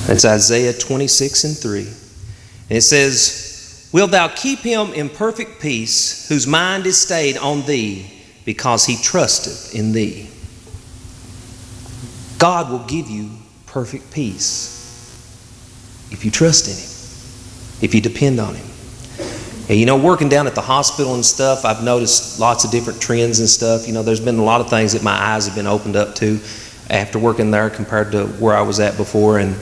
It's Isaiah 26:3. And it says, "Wilt thou keep him in perfect peace, whose mind is stayed on thee, because he trusteth in thee?" God will give you perfect peace if you trust in him, if you depend on him. And working down at the hospital and stuff, I've noticed lots of different trends and stuff. There's been a lot of things that my eyes have been opened up to after working there compared to where I was at before. And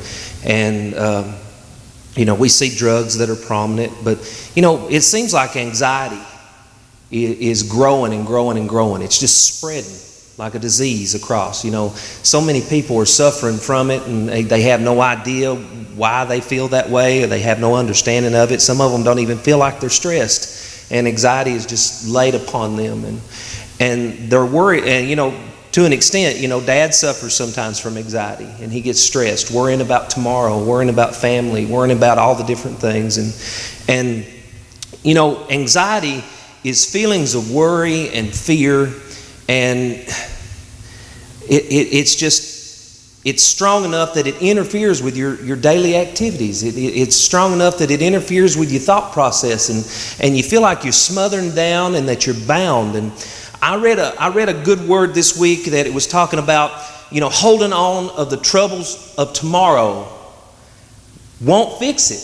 we see drugs that are prominent, but it seems like anxiety is growing and growing and growing. It's just spreading like a disease across. So many people are suffering from it, and they have no idea why they feel that way, or they have no understanding of it. Some of them don't even feel like they're stressed, and anxiety is just laid upon them, and they're worried. And to an extent, Dad suffers sometimes from anxiety, and he gets stressed, worrying about tomorrow, worrying about family, worrying about all the different things. And anxiety is feelings of worry and fear, and it's strong enough that it interferes with your daily activities. It's strong enough that it interferes with your thought process, and you feel like you're smothering down and that you're bound. And I read a good word this week that it was talking about, holding on of the troubles of tomorrow won't fix it,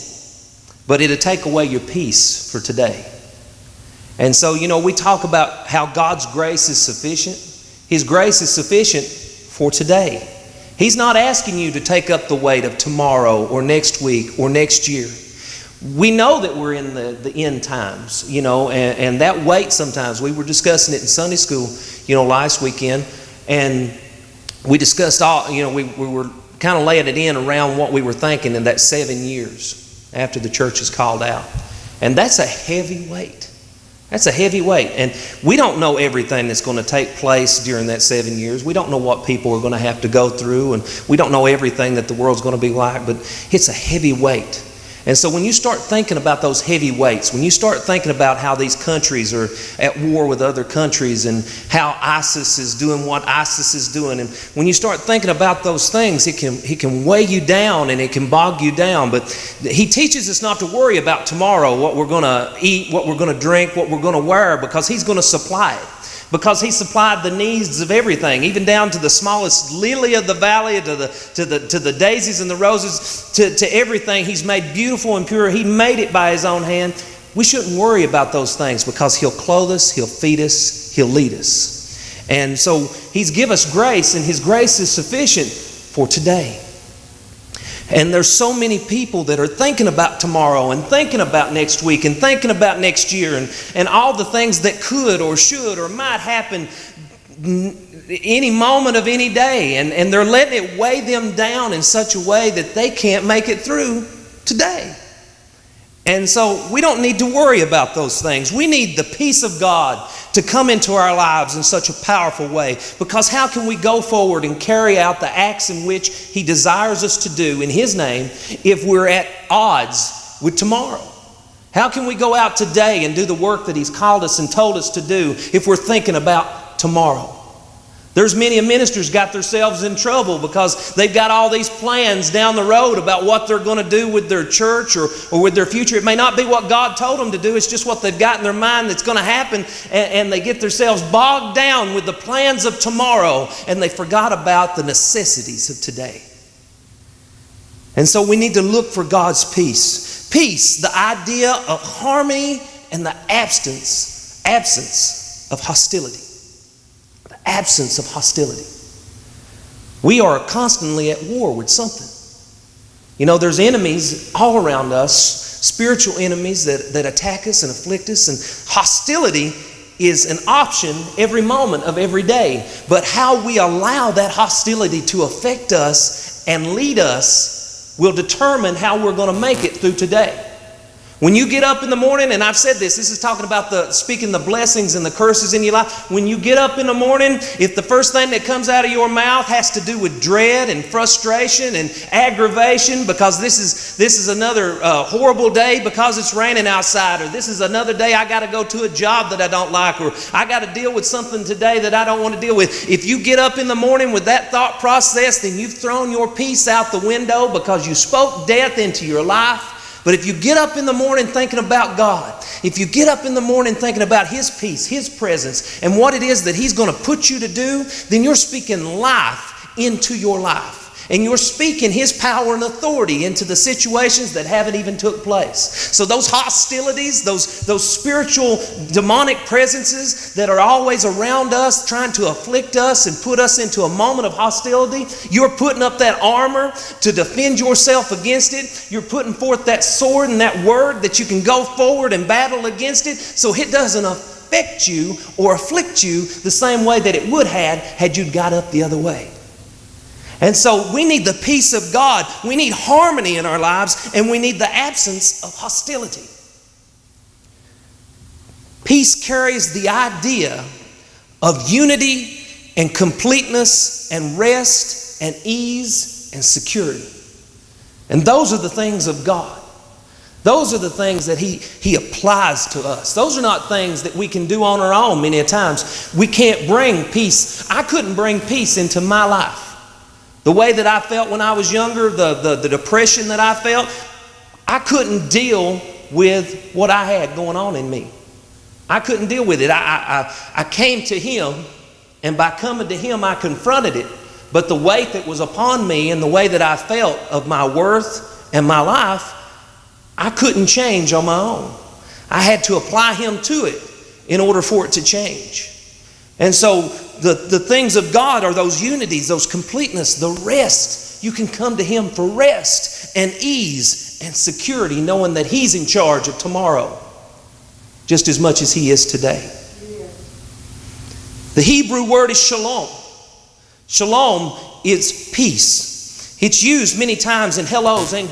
but it'll take away your peace for today. And so, we talk about how God's grace is sufficient. His grace is sufficient for today. He's not asking you to take up the weight of tomorrow or next week or next year. We know that we're in the end times, and that weight sometimes, we were discussing it in Sunday school, last weekend, and we discussed we were kind of laying it in around what we were thinking in that 7 years after the church is called out. And that's a heavy weight. That's a heavy weight. And we don't know everything that's going to take place during that 7 years. We don't know what people are going to have to go through, and we don't know everything that the world's going to be like, but it's a heavy weight. And so when you start thinking about those heavy weights, when you start thinking about how these countries are at war with other countries, and how ISIS is doing what ISIS is doing, and when you start thinking about those things, it can weigh you down and it can bog you down. But he teaches us not to worry about tomorrow, what we're going to eat, what we're going to drink, what we're going to wear, because he's going to supply it. Because he supplied the needs of everything, even down to the smallest lily of the valley, to the daisies and the roses, to everything. He's made beautiful and pure. He made it by his own hand. We shouldn't worry about those things, because he'll clothe us, he'll feed us, he'll lead us. And so he's given us grace, and his grace is sufficient for today. And there's so many people that are thinking about tomorrow, and thinking about next week, and thinking about next year, and all the things that could or should or might happen any moment of any day. And they're letting it weigh them down in such a way that they can't make it through today. And so we don't need to worry about those things. We need the peace of God to come into our lives in such a powerful way. Because how can we go forward and carry out the acts in which he desires us to do in his name if we're at odds with tomorrow? How can we go out today and do the work that he's called us and told us to do if we're thinking about tomorrow? There's many ministers got themselves in trouble because they've got all these plans down the road about what they're going to do with their church or with their future. It may not be what God told them to do. It's just what they've got in their mind that's going to happen. And they get themselves bogged down with the plans of tomorrow, and they forgot about the necessities of today. And so we need to look for God's peace. Peace, the idea of harmony and the absence of hostility. Absence of hostility. We are constantly at war with something. There's enemies all around us, spiritual enemies that attack us and afflict us, and hostility is an option every moment of every day. But how we allow that hostility to affect us and lead us will determine how we're going to make it through today. When you get up in the morning, and I've said this is talking about speaking the blessings and the curses in your life. When you get up in the morning, if the first thing that comes out of your mouth has to do with dread and frustration and aggravation because this is another horrible day because it's raining outside, or this is another day I got to go to a job that I don't like, or I got to deal with something today that I don't want to deal with. If you get up in the morning with that thought process, then you've thrown your peace out the window because you spoke death into your life. But if you get up in the morning thinking about God, if you get up in the morning thinking about His peace, His presence, and what it is that He's going to put you to do, then you're speaking life into your life. And you're speaking His power and authority into the situations that haven't even took place. So those hostilities, those spiritual demonic presences that are always around us trying to afflict us and put us into a moment of hostility, you're putting up that armor to defend yourself against it. You're putting forth that sword and that word that you can go forward and battle against it so it doesn't affect you or afflict you the same way that it would have had you got up the other way. And so we need the peace of God. We need harmony in our lives, and we need the absence of hostility. Peace carries the idea of unity and completeness and rest and ease and security. And those are the things of God. Those are the things that He applies to us. Those are not things that we can do on our own many a times. We can't bring peace. I couldn't bring peace into my life. The way that I felt when I was younger, the depression that I felt, I couldn't deal with what I had going on in me. I couldn't deal with it. I came to Him, and by coming to Him, I confronted it. But the weight that was upon me and the way that I felt of my worth and my life, I couldn't change on my own. I had to apply Him to it in order for it to change. And so the things of God are those unities, those completeness, the rest. You can come to Him for rest and ease and security, knowing that He's in charge of tomorrow just as much as He is today. The Hebrew word is shalom. Shalom is peace. It's used many times in hellos and